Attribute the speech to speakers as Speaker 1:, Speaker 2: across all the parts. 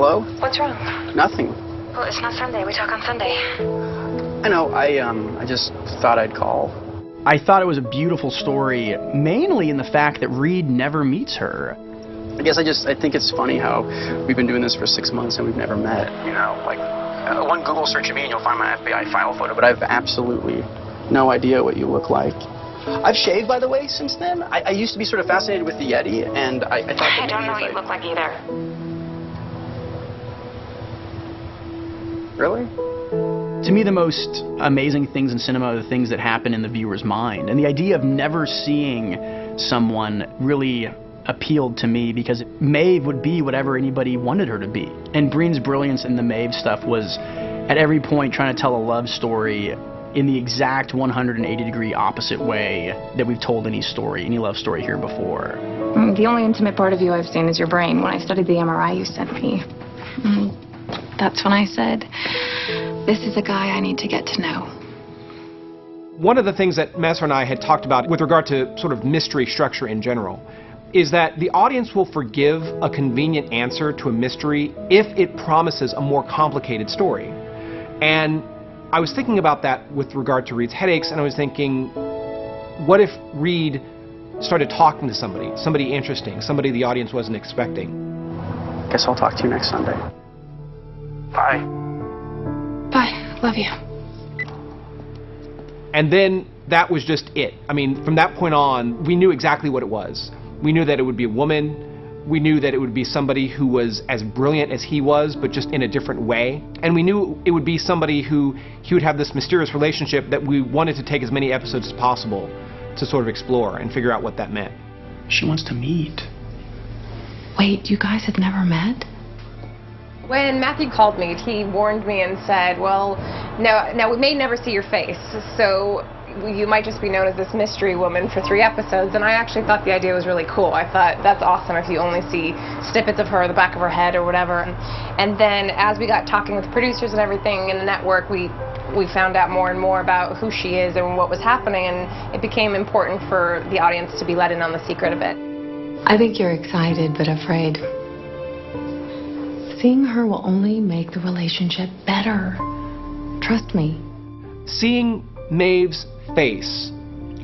Speaker 1: Hello?
Speaker 2: What's wrong?
Speaker 1: Nothing.
Speaker 2: Well, it's not Sunday. We talk on Sunday.
Speaker 1: I know. I just thought I'd call.
Speaker 3: I thought it was a beautiful story, mainly in the fact that Reed never meets her.
Speaker 1: I guess I think it's funny how we've been doing this for 6 months and we've never met. You know, like, one Google search of me and you'll find my FBI file photo, but I've absolutely no idea what you look like. I've shaved, by the way, since then. I used to be sort of fascinated with the Yeti, and I thought that
Speaker 2: I don't know what
Speaker 1: maybe
Speaker 2: you look like either.
Speaker 1: Really?
Speaker 3: To me, the most amazing things in cinema are the things that happen in the viewer's mind. And the idea of never seeing someone really appealed to me, because Maeve would be whatever anybody wanted her to be. And Breen's brilliance in the Maeve stuff was at every point trying to tell a love story in the exact 180-degree opposite way that we've told any love story here before.
Speaker 4: The only intimate part of you I've seen is your brain. When I studied the MRI you sent me, that's when I said, this is a guy I need to get to know.
Speaker 5: One of the things that Messer and I had talked about with regard to sort of mystery structure in general is that the audience will forgive a convenient answer to a mystery if it promises a more complicated story. And I was thinking about that with regard to Reed's headaches, and I was thinking, what if Reed started talking to somebody interesting, somebody the audience wasn't expecting?
Speaker 1: Guess I'll talk to you next Sunday. Bye.
Speaker 4: Bye. Love you.
Speaker 5: And then that was just it. I mean, from that point on, we knew exactly what it was. We knew that it would be a woman. We knew that it would be somebody who was as brilliant as he was, but just in a different way. And we knew it would be somebody who he would have this mysterious relationship that we wanted to take as many episodes as possible to sort of explore and figure out what that meant.
Speaker 3: She wants to meet.
Speaker 4: Wait, you guys have never met?
Speaker 6: When Matthew called me, he warned me and said, well, now we may never see your face, so you might just be known as this mystery woman for 3 episodes. And I actually thought the idea was really cool. I thought, that's awesome if you only see snippets of her, the back of her head or whatever. And then as we got talking with producers and everything in the network, we found out more and more about who she is and what was happening, and it became important for the audience to be let in on the secret of it.
Speaker 4: I think you're excited but afraid. Seeing her will only make the relationship better. Trust me.
Speaker 5: Seeing Maeve's face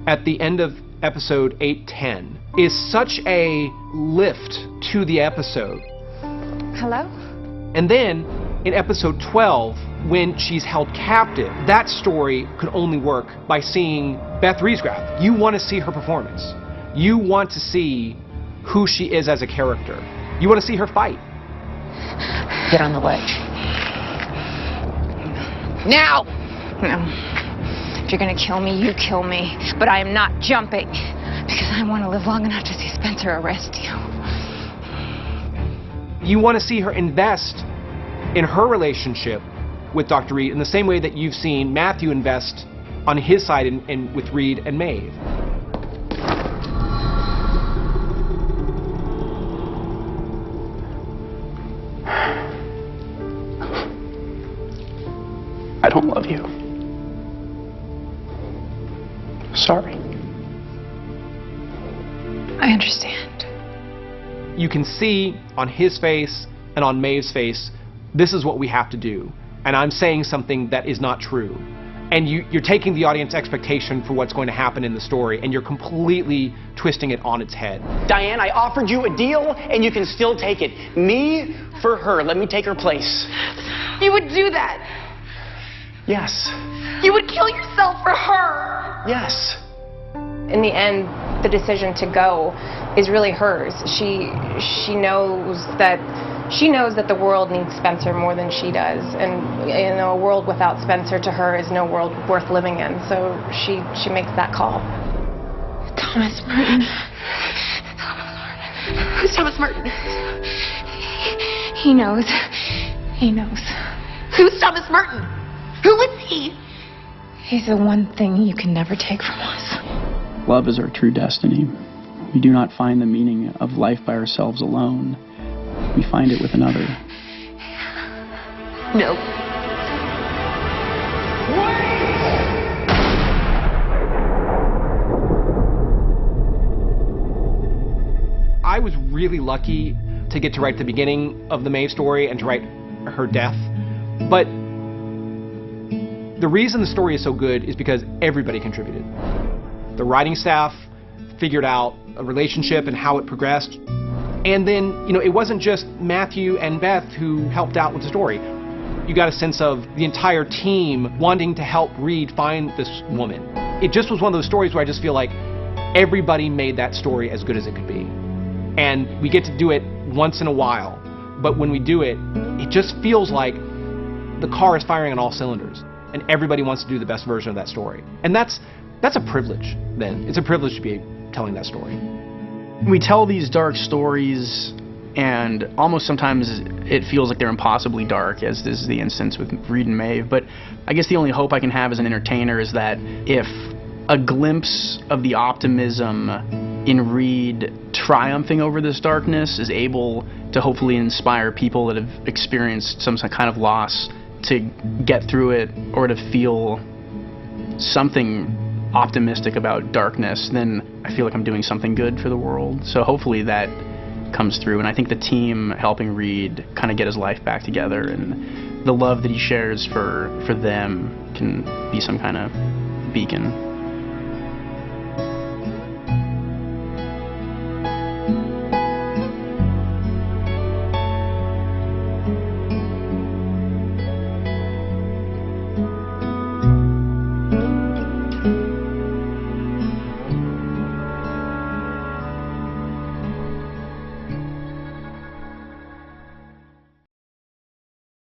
Speaker 5: at the end of episode 810 is such a lift to the episode.
Speaker 6: Hello?
Speaker 5: And then in episode 12, when she's held captive, that story could only work by seeing Beth Riesgraff. You want to see her performance. You want to see who she is as a character. You want to see her fight.
Speaker 4: Get on the ledge. Now! No. If you're gonna kill me, you kill me. But I am not jumping, because I want to live long enough to see Spencer arrest you.
Speaker 5: You want to see her invest in her relationship with Dr. Reed in the same way that you've seen Matthew invest on his side with Reed and Maeve.
Speaker 1: I don't love you. Sorry.
Speaker 4: I understand.
Speaker 5: You can see on his face and on Maeve's face, this is what we have to do. And I'm saying something that is not true. And you're taking the audience expectation for what's going to happen in the story, and you're completely twisting it on its head.
Speaker 1: Diane, I offered you a deal, and you can still take it. Me for her. Let me take her place.
Speaker 4: You would do that?
Speaker 1: Yes.
Speaker 4: You would kill yourself for her?
Speaker 1: Yes.
Speaker 6: In the end, the decision to go is really hers. She knows that the world needs Spencer more than she does, and a world without Spencer to her is no world worth living in. So she makes that call.
Speaker 4: Thomas Merton. Who's Thomas Merton? He knows. He knows. Who's Thomas Merton? Who is he? He's the one thing you can never take from us.
Speaker 3: Love is our true destiny. We do not find the meaning of life by ourselves alone. We find it with another.
Speaker 4: No.
Speaker 5: I was really lucky to get to write the beginning of the Maeve story and to write her death. But the reason the story is so good is because everybody contributed. The writing staff figured out a relationship and how it progressed. And then, it wasn't just Matthew and Beth who helped out with the story. You got a sense of the entire team wanting to help Reed find this woman. It just was one of those stories where I just feel like everybody made that story as good as it could be. And we get to do it once in a while. But when we do it, it just feels like the car is firing on all cylinders. And everybody wants to do the best version of that story. And that's a privilege, then. It's a privilege to be telling that story.
Speaker 3: We tell these dark stories, and almost sometimes it feels like they're impossibly dark, as is the instance with Reed and Maeve. But I guess the only hope I can have as an entertainer is that if a glimpse of the optimism in Reed triumphing over this darkness is able to hopefully inspire people that have experienced some kind of loss to get through it, or to feel something optimistic about darkness, then I feel like I'm doing something good for the world. So hopefully that comes through, and I think the team helping Reed kind of get his life back together, and the love that he shares for them can be some kind of beacon.